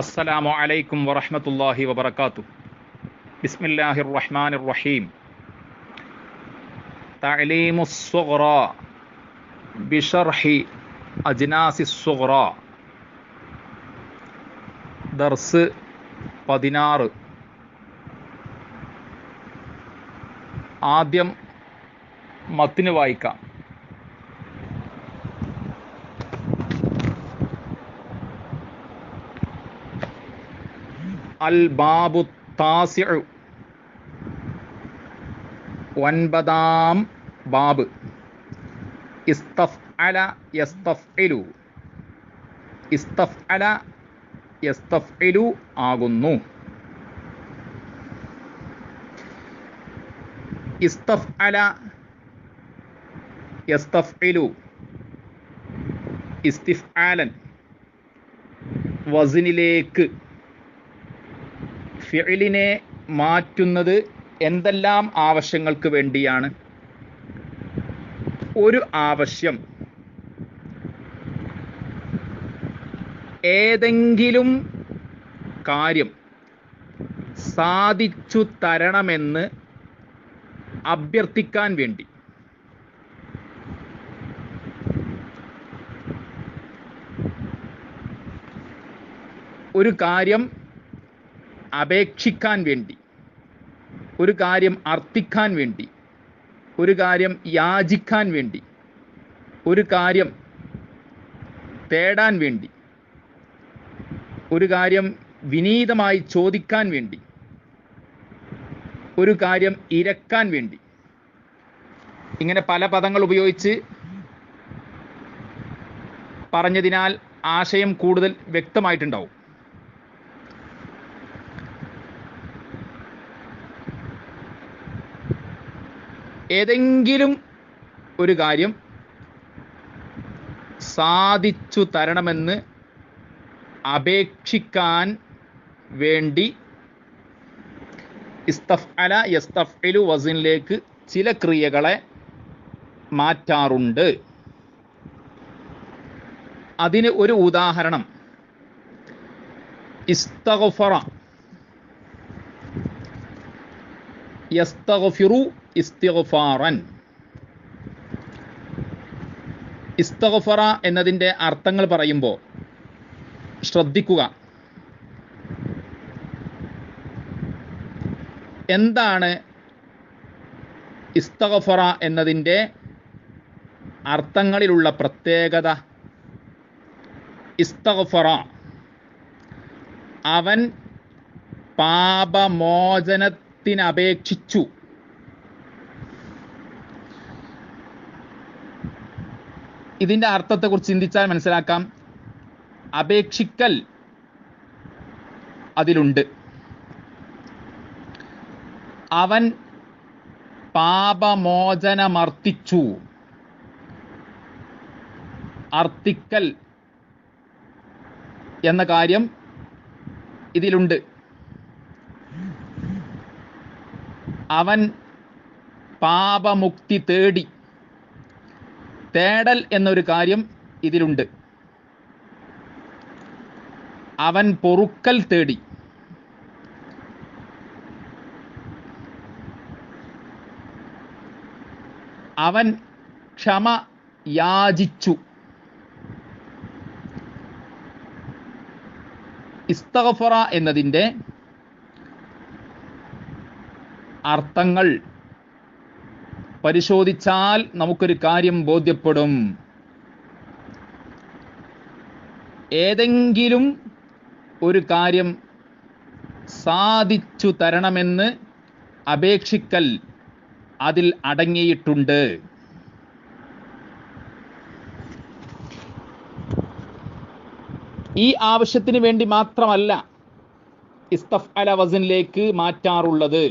അസ്സലാമു അലൈക്കും വറഹ്മത്തുള്ളാഹി വബറകാതുഹു. ബിസ്മില്ലാഹിർ റഹ്മാനിർ റഹീം. തഅലീമുസ് സുഗ്റാ ബിശർഹി അജ്നാസിസ് സുഗ്റാ. ദർസ് 16. ആദ്യം മത്ന് വായിക്കാം. അൽ ബാബു താസിഉ, 9-ാം ബാബ്. ഇസ്തഫ്അല യസ്തഫ്ഇലു. ഇസ്തഫ്അല യസ്തഫ്ഇലു ആകുന്നു. ഇസ്തഫ്അല യസ്തഫ്ഇലു ഇസ്തിഫ്ആലൻ, വസ്നിലേക്ക് ഫിഇലിനെ മാറ്റുന്നത് എന്തെല്ലാം ആവശ്യങ്ങൾക്ക് വേണ്ടിയാണ്? ഒരു ആവശ്യം ഏതെങ്കിലും കാര്യം സാധിച്ചു തരണമെന്ന് അഭ്യർത്ഥിക്കാൻ വേണ്ടി. ഒരു കാര്യം അപേക്ഷിക്കാൻ വേണ്ടി, ഒരു കാര്യം അർത്ഥിക്കാൻ വേണ്ടി, ഒരു കാര്യം യാചിക്കാൻ വേണ്ടി, ഒരു കാര്യം തേടാൻ വേണ്ടി, ഒരു കാര്യം വിനീതമായി ചോദിക്കാൻ വേണ്ടി, ഒരു കാര്യം ഇരക്കാൻ വേണ്ടി. ഇങ്ങനെ പല പദങ്ങൾ ഉപയോഗിച്ച് പറഞ്ഞതിനാൽ ആശയം കൂടുതൽ വ്യക്തമായിട്ടുണ്ടാവും. ഏതെങ്കിലും ഒരു കാര്യം സാധിച്ചു തരണമെന്ന് അപേക്ഷിക്കാൻ വേണ്ടി ഇസ്തഫ്അല യസ്തഫ്ഇലു വസ്നിലേക്ക് ചില ക്രിയകളെ മാറ്റാറുണ്ട്. അതിന് ഒരു ഉദാഹരണം ഇസ്തഗ്ഫറ, യസ്തഗ്ഫിറു ഇസ്തിഗ്ഫാറൻ. ഇസ്തഗ്ഫറ എന്നതിൻ്റെ അർത്ഥങ്ങൾ പറയുമ്പോൾ ശ്രദ്ധിക്കുക. എന്താണ് ഇസ്തഗ്ഫറ എന്നതിൻ്റെ അർത്ഥങ്ങളിലുള്ള പ്രത്യേകത? ഇസ്തഗ്ഫറ, അവൻ പാപമോചനത്തിനപേക്ഷിച്ചു. ഇതിൻ്റെ അർത്ഥത്തെക്കുറിച്ച് ചിന്തിച്ചാൽ മനസ്സിലാക്കാം. അപേക്ഷിക്കൽ അതിലുണ്ട്. അവൻ പാപമോചനമർത്ഥിച്ചു. അർത്ഥിക്കൽ എന്ന കാര്യം ഇതിലുണ്ട്. അവൻ പാപമുക്തി തേടി. തേടൽ എന്നൊരു കാര്യം ഇതിലുണ്ട്. അവൻ പൊറുക്കൽ തേടി. അവൻ ക്ഷമ യാചിച്ചു. ഇസ്തഗ്ഫറ എന്നതിൻ്റെ അർത്ഥങ്ങൾ പരിശോധിച്ചാൽ നമുക്കൊരു കാര്യം ബോധ്യപ്പെടും. ഏതെങ്കിലും ഒരു കാര്യം സാധിച്ചു തരണമെന്ന് അപേക്ഷിക്കൽ അതിൽ അടങ്ങിയിട്ടുണ്ട്. ഈ ആവശ്യത്തിന് വേണ്ടി മാത്രമല്ല ഇസ്തഫ്അല വസ്നിലേക്ക് മാറ്റാറുള്ളത്.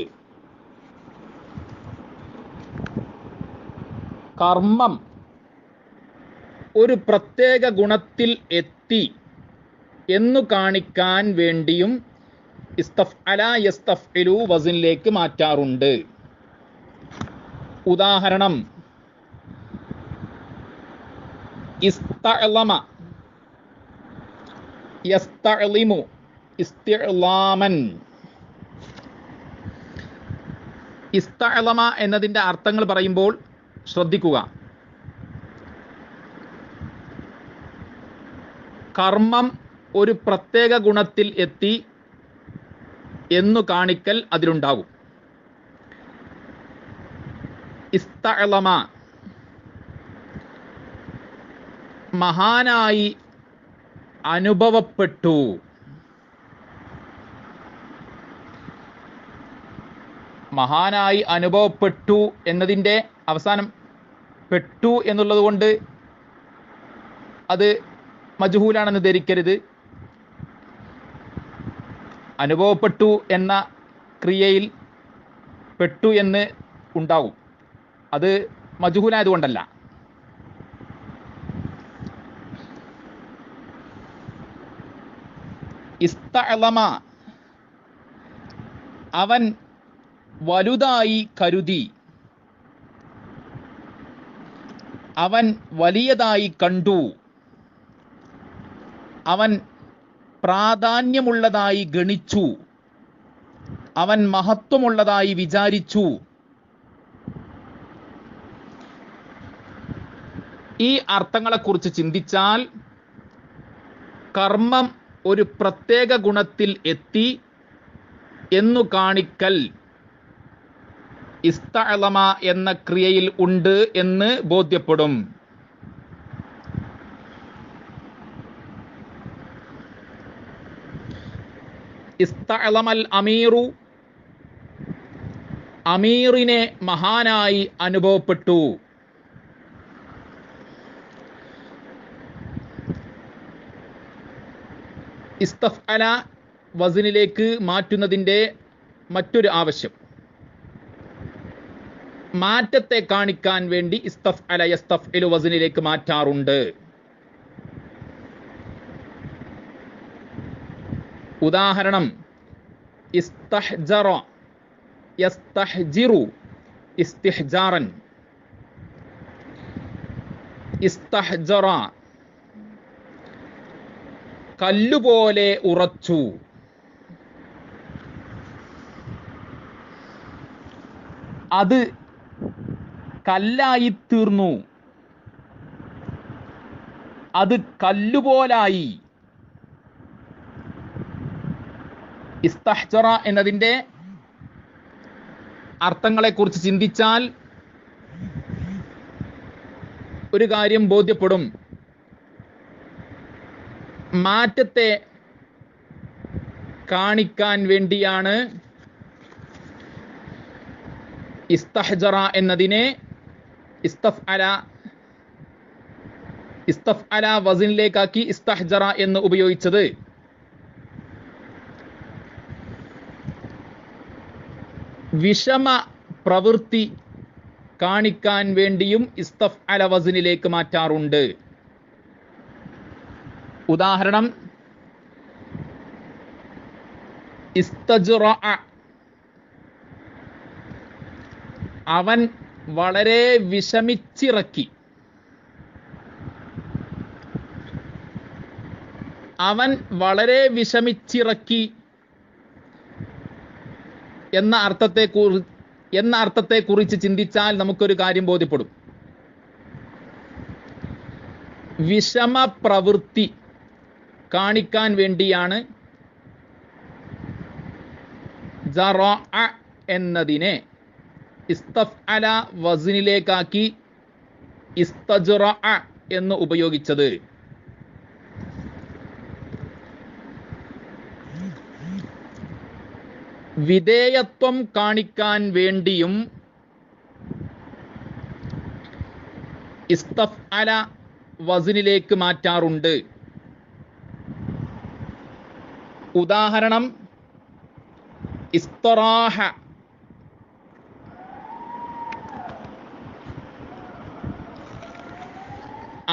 കർമ്മം ഒരു പ്രത്യേക ഗുണത്തിൽ എത്തി എന്നു കാണിക്കാൻ വേണ്ടിയും ഇസ്തഫ്അല യസ്തഫ്ഇലു വസ്നിലേക്ക് മാറ്റാറുണ്ട്. ഉദാഹരണം ഇസ്തഅലമ യസ്തഅലിമു ഇസ്തിഅ്ലാമൻ. ഇസ്തഅ്ലമ എന്നതിൻ്റെ അർത്ഥങ്ങൾ പറയുമ്പോൾ ശ്രദ്ധിക്കുക. കർമ്മം ഒരു പ്രത്യേക ഗുണത്തിൽ എത്തി എന്നു കാണിക്കൽ അതിലുണ്ടാകും. ഇസ്തഅ്ലമ മഹാനായി അനുഭവപ്പെട്ടു. മഹാനായി അനുഭവപ്പെട്ടു എന്നതിൻ്റെ അവസാനം പെട്ടു എന്നുള്ളത് കൊണ്ട് അത് മജ്ഹൂലാണെന്ന് ധരിക്കരുത്. അനുഭവപ്പെട്ടു എന്ന ക്രിയയിൽ പെട്ടു എന്ന് ഉണ്ടാകും. അത് മജ്ഹൂലായതുകൊണ്ടല്ല. ഇസ്തഅ്ലമ അവൻ വലുതായി കരുതി, അവൻ വലിയതായി കണ്ടു, അവൻ പ്രാധാന്യമുള്ളതായി ഗണിച്ചു, അവൻ മഹത്വമുള്ളതായി വിചാരിച്ചു. ഈ അർത്ഥങ്ങളെക്കുറിച്ച് ചിന്തിച്ചാൽ കർമ്മം ഒരു പ്രത്യേക ഗുണത്തിൽ എത്തി എന്നു കാണിക്കൽ ഇസ്തഅ്ലമ എന്ന ക്രിയയിൽ ഉണ്ട് എന്ന് ബോധ്യപ്പെടും. ഇസ്തഅ്ലമൽ അമീറു അമീറിനെ മഹാനായി അനുഭവപ്പെട്ടു. ഇസ്തഫ്അല വസ്നിലേക്ക് മാറ്റുന്നതിൻ്റെ മറ്റൊരു ആവശ്യം, മാറ്റത്തെ കാണിക്കാൻ വേണ്ടി ഇസ്തഫ്അല യസ്തഫ്ഇലു വസ്നിലേക്ക് മാറ്റാറുണ്ട്. ഉദാഹരണം, ഇസ്തഹ്ജറ യസ്തഹ്ജിറു ഇസ്തിഹ്ജാറൻ. ഇസ്തഹ്ജറ കല്ലുപോലെ ഉറച്ചു. അത് കല്ലായി തീർന്നു. അത് കല്ലുപോലായി. ഇസ്തഹ്ജറ എന്നതിൻ്റെ അർത്ഥങ്ങളെക്കുറിച്ച് ചിന്തിച്ചാൽ ഒരു കാര്യം ബോധ്യപ്പെടും. മാറ്റത്തെ കാണിക്കാൻ വേണ്ടിയാണ് ഇസ്തഹ്ജറ എന്നതിനെ ഇസ്തഫ്അല വസ്നിലേക്കാക്കി ഇസ്തഹ്ജറ എന്ന് ഉപയോഗിച്ചത്. വിഷമ പ്രവൃത്തി കാണിക്കാൻ വേണ്ടിയും ഇസ്തഫ്അല വസ്നിലേക്ക് മാറ്റാറുണ്ട്. ഉദാഹരണം, ഇസ്തജ്റഅ അവൻ വളരെ വിഷമിച്ചിറക്കി. അവൻ വളരെ വിഷമിച്ചിറക്കി എന്ന അർത്ഥത്തെക്കുറിച്ച് ചിന്തിച്ചാൽ നമുക്കൊരു കാര്യം ബോധ്യപ്പെടും. വിഷമ പ്രവൃത്തി കാണിക്കാൻ വേണ്ടിയാണ് ജറഅ എന്നതിനെ ഇസ്തഫ്അല വസ്നിലേക്കാക്കി ഇസ്തജ്റഅ എന്ന് ഉപയോഗിച്ചത്. വിധേയത്വം കാണിക്കാൻ വേണ്ടിയും ഇസ്തഫ്അല വസ്നിലേക്ക് മാറ്റാറുണ്ട്. ഉദാഹരണം, ഇസ്തറാഹ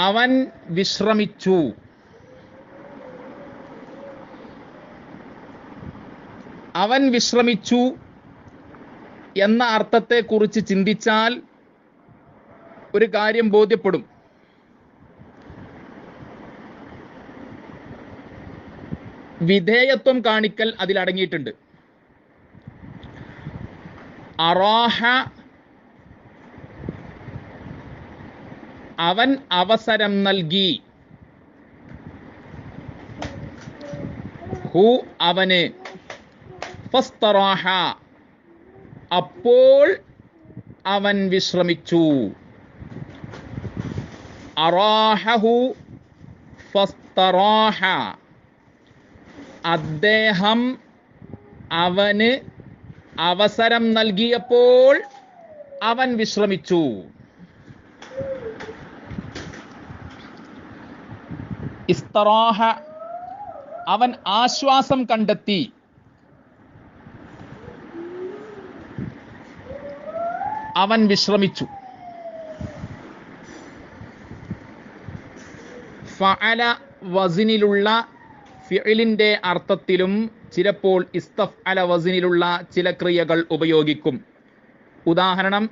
അവൻ വിശ്രമിച്ചു. അവൻ വിശ്രമിച്ചു എന്ന അർത്ഥത്തെക്കുറിച്ച് ചിന്തിച്ചാൽ ഒരു കാര്യം ബോധ്യപ്പെടും. വിധേയത്വം കാണിക്കൽ അതിലടങ്ങിയിട്ടുണ്ട്. അറാഹ അവൻ അവസരം നൽകി, ഹു അവന്, ഫസ്തറാഹ അപ്പോൾ അവൻ വിശ്രമിച്ചു. അറാഹു ഫസ്തറാഹ അദ്ദേഹം അവന് അവസരം നൽകിയപ്പോൾ അവൻ വിശ്രമിച്ചു. ഇസ്തറാഹ അവൻ ആശ്വാസം കണ്ടെത്തി. അവൻ വിശ്രമിച്ചു. ഫഅല വസിനിലുള്ള ഫിഇലിന്റെ അർത്ഥത്തിലും ചിലപ്പോൾ ഇസ്തഫ്അല വസിനിലുള്ള ചില ക്രിയകൾ ഉപയോഗിക്കും. ഉദാഹരണം,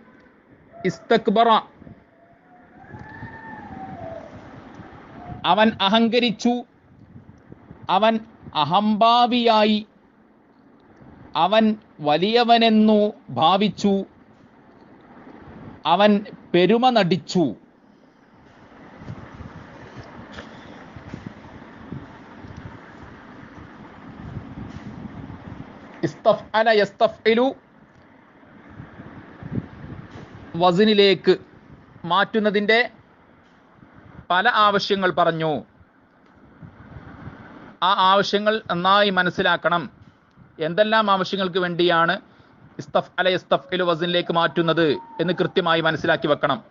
ഇസ്തക്ബറ അവൻ അഹങ്കരിച്ചു, അവൻ അഹംഭാവിയായി, അവൻ വലിയവനെന്നു ഭാവിച്ചു, അവൻ പെരുമ നടിച്ചു. ഇസ്തഫ്അല യസ്തഫ്ഇലു വസിനിലേക്ക് മാറ്റുന്നതിൻ്റെ പല ആവശ്യങ്ങൾ പറഞ്ഞു. ആ ആവശ്യങ്ങൾ നന്നായി മനസ്സിലാക്കണം. എന്തെല്ലാം ആവശ്യങ്ങൾക്ക് വേണ്ടിയാണ് ഇസ്തഫ്അല യസ്തഫ്ഇലു വസിനിലേക്ക് മാറ്റുന്നത് എന്ന് കൃത്യമായി മനസ്സിലാക്കി വെക്കണം.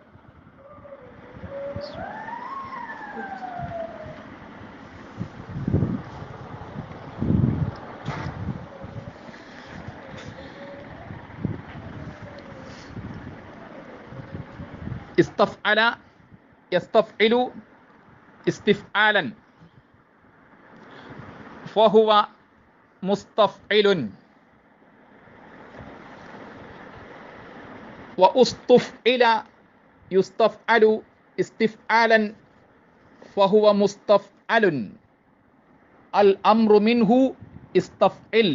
ഇസ്തഫ്അല യസ്തഫ്ഇലു ഇസ്തിഫ്ആലൻ ഫഹുവ മുസ്തഫ്ഇലുൻ വഉസ്തുഫ്ഇല യുസ്തഫ്അലു ഇസ്തിഫ്ആലൻ ഫഹുവ മുസ്തഫ്അലുൻ അൽ അംറു മിൻഹു ഇസ്തഫ്ഇൽ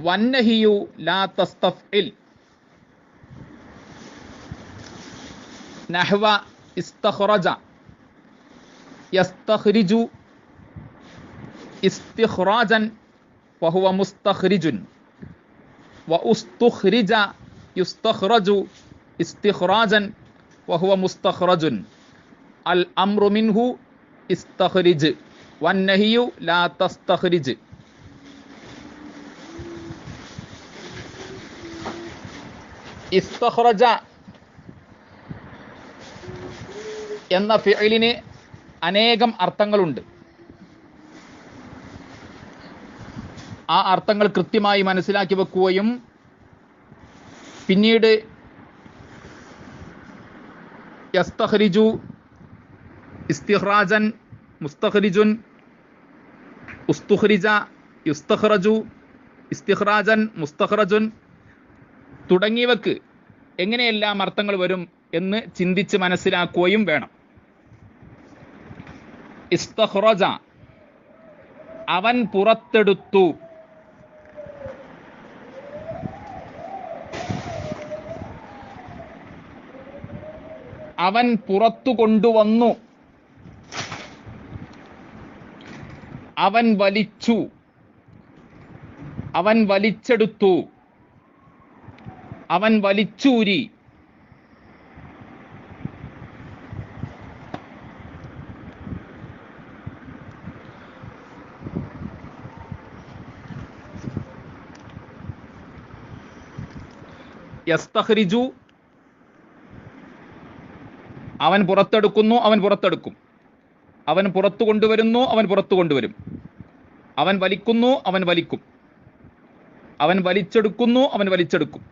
വന്നഹിയു ലാ തസ്തഫ്ഇൽ. നഹ്വ ഇസ്തഖ്റജ യസ്തഖ്രിജു ഇസ്തിഖ്റാജൻ ഫഹുവ മുസ്തഖ്രിജുൻ വഉസ്തുഖ്രിജ യുസ്തഖ്റജു ഇസ്തിഖ്റാജൻ ഫഹുവ മുസ്തഖ്റജുൻ അൽ അംറു മിൻഹു ഇസ്തഖ്രിജ് വന്നഹിയു ലാ തസ്തഖ്രിജ്. ഇസ്തഖ്റജ എന്ന ഫിഇലിന് അനേകം അർത്ഥങ്ങളുണ്ട്. ആ അർത്ഥങ്ങൾ കൃത്യമായി മനസ്സിലാക്കി വെക്കുകയും പിന്നീട് യസ്തഖ്രിജു ഇസ്തിഖ്റാജൻ മുസ്തഖ്രിജുൻ ഉസ്തുഖ്രിജ യുസ്തഖ്റജു ഇസ്തിഖ്റാജൻ മുസ്തഖ്റജുൻ തുടങ്ങിയവക്ക് എങ്ങനെയെല്ലാം അർത്ഥങ്ങൾ വരും എന്ന് ചിന്തിച്ച് മനസ്സിലാക്കുകയും വേണം. ഇസ്തഖ്റജ അവൻ പുറത്തെടുത്തു, അവൻ പുറത്തു കൊണ്ടുവന്നു, അവൻ വലിച്ചു, അവൻ വലിച്ചെടുത്തു, അവൻ വലിച്ചൂരി. യസ്തഖ്രിജു അവൻ പുറത്തെടുക്കുന്നു, അവൻ പുറത്തെടുക്കും. അവൻ പുറത്തു കൊണ്ടുവരുന്നു, അവൻ പുറത്തു കൊണ്ടുവരും. അവൻ വലിക്കുന്നു, അവൻ വലിക്കും. അവൻ വലിച്ചെടുക്കുന്നു, അവൻ വലിച്ചെടുക്കും.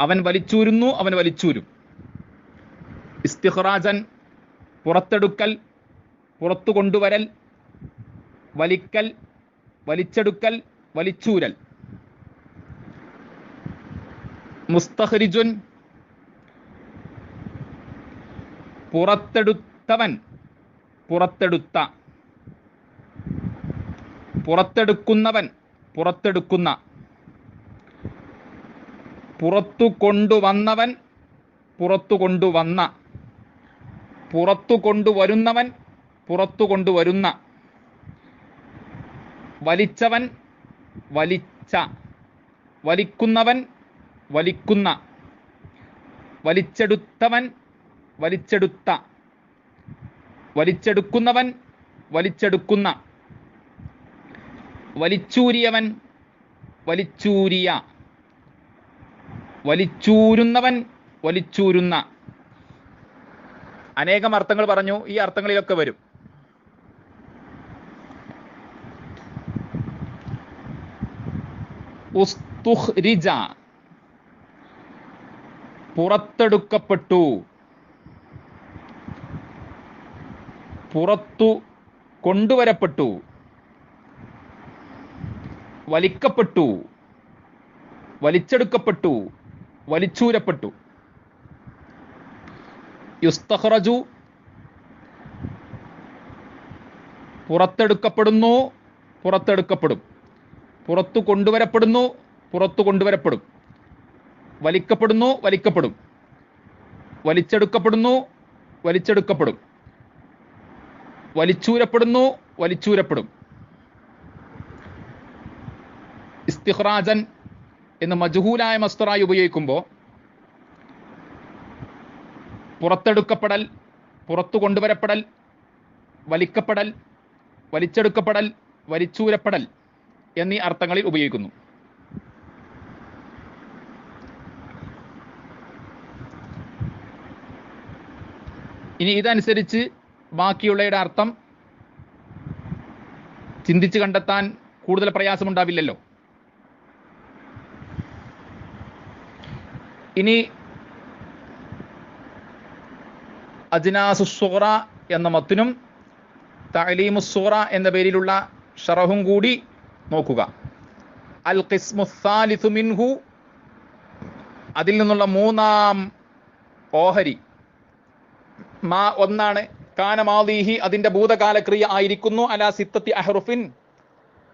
അവൻ വലിച്ചൂരുന്നു, അവൻ വലിച്ചൂരും. ഇസ്തിഖ്റാജൻ പുറത്തെടുക്കൽ, പുറത്തു കൊണ്ടുവരൽ, വലിക്കൽ, വലിച്ചെടുക്കൽ, വലിച്ചൂരൽ. മുസ്തഖ്രിജുൻ പുറത്തെടുത്തവൻ, പുറത്തെടുത്ത. പുറത്തെടുക്കുന്നവൻ, പുറത്തെടുക്കുന്ന. പുറത്തു കൊണ്ടുവന്നവൻ, പുറത്തു കൊണ്ടുവന്ന. പുറത്തു കൊണ്ടുവരുന്നവൻ, പുറത്തു കൊണ്ടുവരുന്ന. വലിച്ചവൻ, വലിച്ച. വലിക്കുന്നവൻ, വലിക്കുന്ന. വലിച്ചെടുത്തവൻ, വലിച്ചെടുത്ത. വലിച്ചെടുക്കുന്നവൻ, വലിച്ചെടുക്കുന്ന. വലിച്ചൂരിയവൻ, വലിച്ചൂരിയ. വലിച്ചൂരുന്നവൻ, വലിച്ചൂരുന്ന. അനേകം അർത്ഥങ്ങൾ പറഞ്ഞു. ഈ അർത്ഥങ്ങളിലൊക്കെ വരും. ഉസ്തുഖ്രിജ, പുറത്തെടുക്കപ്പെട്ടു, പുറത്തു കൊണ്ടുവരപ്പെട്ടു, വലിക്കപ്പെട്ടു, വലിച്ചെടുക്കപ്പെട്ടു, വലിച്ചൂരപ്പെട്ടു. യുസ്തഖ്റജു, പുറത്തെടുക്കപ്പെടുന്നു, പുറത്തെടുക്കപ്പെടും. പുറത്തു കൊണ്ടുവരപ്പെടുന്നു, പുറത്തു കൊണ്ടുവരപ്പെടും. വലിക്കപ്പെടുന്നു, വലിക്കപ്പെടും. വലിച്ചെടുക്കപ്പെടുന്നു, വലിച്ചെടുക്കപ്പെടും. വലിച്ചൂരപ്പെടുന്നു, വലിച്ചൂരപ്പെടും. ഇസ്തിഖ്റാജൻ എന്ന് മജ്ഹൂലായ മസ്ദറായി ഉപയോഗിക്കുമ്പോൾ പുറത്തെടുക്കപ്പെടൽ, പുറത്തു കൊണ്ടുവരപ്പെടൽ, വലിക്കപ്പെടൽ, വലിച്ചെടുക്കപ്പെടൽ, വലിച്ചൂരപ്പെടൽ എന്നീ അർത്ഥങ്ങളിൽ ഉപയോഗിക്കുന്നു. ഇനി ഇതനുസരിച്ച് ബാക്കിയുള്ളയുടെ അർത്ഥം ചിന്തിച്ച് കണ്ടെത്താൻ കൂടുതൽ പ്രയാസമുണ്ടാവില്ലല്ലോ. ഇനി അജ്നാസുസ്സുഗ്റ എന്ന മത്തിനും തഅലീമുസ്സുഗ്റ എന്ന പേരിലുള്ള ഷറഹും കൂടി നോക്കുക. അൽ ഖിസ്മുസ്സാലിസു മിൻഹു, അതിൽ നിന്നുള്ള മൂന്നാം ഓഹരി. മാ ഒന്നാണ്, കാന മാദിഹി അതിന്റെ ഭൂതകാലക്രിയ ആയിരിക്കുന്നു, അലാ സിത്തത്തി അഹ്റുഫിൻ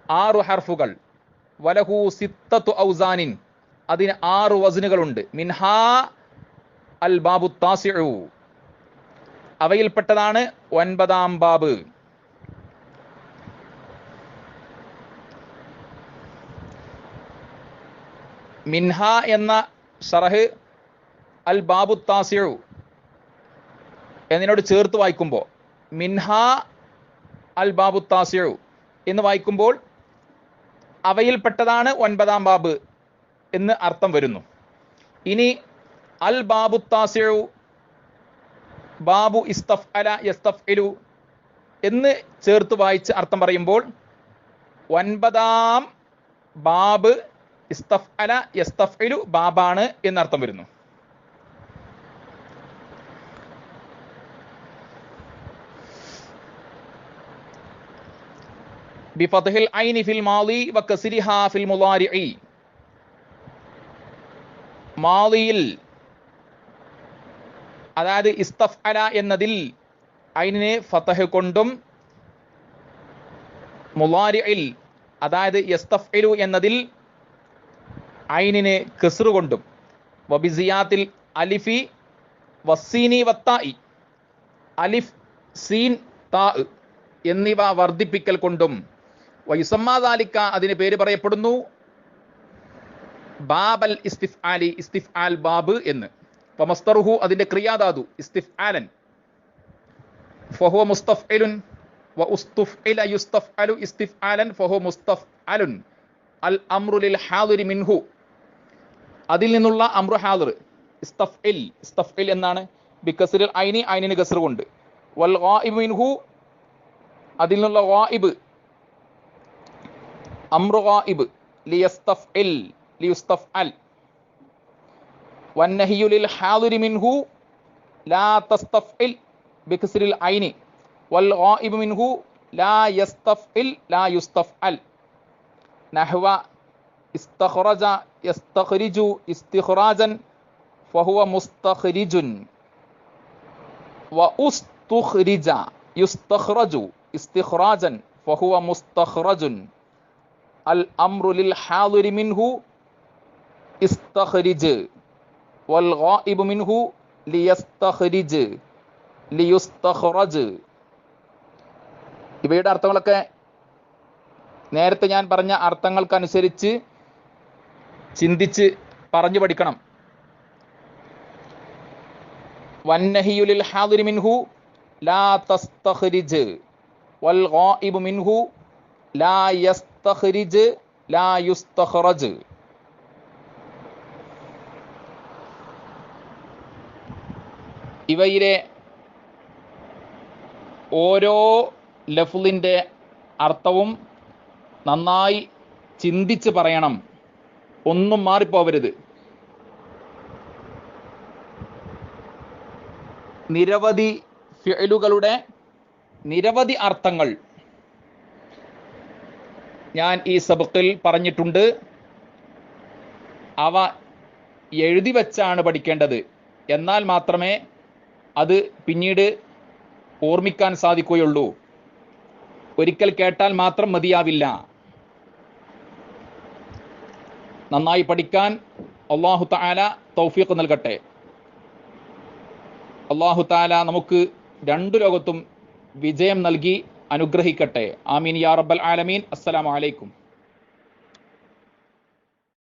6 ഹർഫുകൾ, വലഹു സിത്തത്തു ഔസാനിൻ അതിന് 6 വസ്നുകളുണ്ട്. മിൻഹാ അൽ ബാബു താസിഉ അവയിൽപ്പെട്ടതാണ് 9-ാം ബാബ്. മിൻഹ എന്ന ഷറഹ് അൽ ബാബു താസിഉ എന്നതിനോട് ചേർത്ത് വായിക്കുമ്പോൾ മിൻഹ അൽ ബാബു താസിഉ എന്ന് വായിക്കുമ്പോൾ അവയിൽപ്പെട്ടതാണ് 9-ാം ബാബ് എന്ന് അർത്ഥം വരുന്നു. ഇനി അൽ ബാബു താസിഉ ബാബു ഇസ്തഫ്അല യസ്തഫ്ഇലു എന്ന് ചേർത്ത് വായിച്ച് അർത്ഥം പറയുമ്പോൾ 9-ാം ബാബ് ഇസ്തഫ്അല യസ്തഫ്ഇലു ബാബാണ് എന്നർത്ഥം വരുന്നു. ബിഫത്ഹിൽ ഐനി ഫിൽ മാളി വകസ്രിഹാ ഫിൽ മുളാരിഇ, മാളിയിൽ അതായത് ഇസ്തഫ്അല എന്നതിൽ ഐനിനെ ഫതഹ് കൊണ്ടും മുളാരിഇൽ അതായത് യസ്തഫ്ഇലു എന്നതിൽ ഐനിനെ കസ്ർ കൊണ്ടും വബിസിയാത്തിൽ അലിഫി വസ്സീനി വത്താഇ അലിഫ് സീൻ താ എന്നിവ വർദ്ധിപ്പിക്കൽ കൊണ്ടും വയുസമ്മാ ദാലിക അതിന് പേര് പറയപ്പെടുന്നു ബാബൽ ഇസ്തിഫ്ആലി ഇസ്തിഫ്ആൽ ബാബ് എന്ന്. വമസ്തറുഹു അതിന്റെ ക്രിയാധാതു ഇസ്തിഫ്ആലൻ ഫഹുവ മുസ്തഫ്ഇലുൻ വഉസ്തുഫ്ഇല യുസ്തഫ്അലു ഇസ്തിഫ്ആലൻ ഫഹുവ മുസ്തഫ്അലുൻ അൽ അംറു ലിൽ ഹാദിരി മിൻഹു അതിൽ നിന്നുള്ള അംറു ഹാദിർ ഇസ്തഫ്ഇൽ ഇസ്തഫ്ഇൽ എന്നാണ്. ബികസ്റിൽ ഐനി ഐനിന് കസ്ർ കൊണ്ട്. വൽ ഗായിബ് മിൻഹു അതിൽ നിന്നുള്ള ഗായിബ് അംറു ഗായിബ് ലിയസ്തഫ്ഇൽ ലിയുസ്തഫ്അൽ. വന്നഹിയു ലിൽ ഹാദിരി മിൻഹു ലാ തസ്തഫ്ഇൽ ബികസ്റിൽ ഐനി വൽ ഗായിബ് മിൻഹു ലാ യസ്തഫ്ഇൽ ലാ യുസ്തഫ്അൽ. നഹ്വ ഇസ്തഖ്റജ യസ്തഖ്രിജു ഇസ്തിഖ്റാജൻ ഫഹുവ മുസ്തഖ്രിജുൻ വഉസ്തുഖ്രിജ യുസ്തഖ്റജു ഇസ്തിഖ്റാജൻ ഫഹുവ മുസ്തഖ്റജുൻ അൽ അംറു ലിൽ ഹാദിരി മിൻഹു ഇസ്തഖ്രിജ് വൽ ഗായിബു മിൻഹു ലിയസ്തഖ്രിജ് ലിയുസ്തഖ്റജ്. ഇവയുടെ അർത്ഥങ്ങളൊക്കെ നേരത്തെ ഞാൻ പറഞ്ഞ അർത്ഥങ്ങൾക്കനുസരിച്ച് ചിന്തിച്ച് പറഞ്ഞു പഠിക്കണം. വന്നഹിയു ലിൽ ഹാദിരി മിൻഹു ലാ തസ്തഖ്രിജ് വൽ ഗായിബു മിൻഹു ലാ യസ്തഖ്രിജ് ലാ യുസ്തഖ്റജ്. ഇവയിലെ ഓരോ ലഫ്ളിൻ്റെ അർത്ഥവും നന്നായി ചിന്തിച്ച് പറയണം, ഒന്നും മാറിപ്പോവരുത്. നിരവധി ഫിഅലുകളുടെ നിരവധി അർത്ഥങ്ങൾ ഞാൻ ഈ സബക്കിൽ പറഞ്ഞിട്ടുണ്ട്. അവ എഴുതി വെച്ചാണ് പഠിക്കേണ്ടത്. എന്നാൽ മാത്രമേ അത് പിന്നീട് ഓർമ്മിക്കാൻ സാധിക്കുകയുള്ളൂ. ഒരിക്കൽ കേട്ടാൽ മാത്രം മതിയാവില്ല. നന്നായി പഠിക്കാൻ അല്ലാഹു തആല തൗഫീഖ് നൽകട്ടെ. അല്ലാഹു തആല നമുക്ക് രണ്ടു ലോകത്തും വിജയം നൽകി അനുഗ്രഹിക്കട്ടെ. ആമീൻ യാ റബ്ബൽ ആലമീൻ. അസ്സലാമു അലൈക്കും.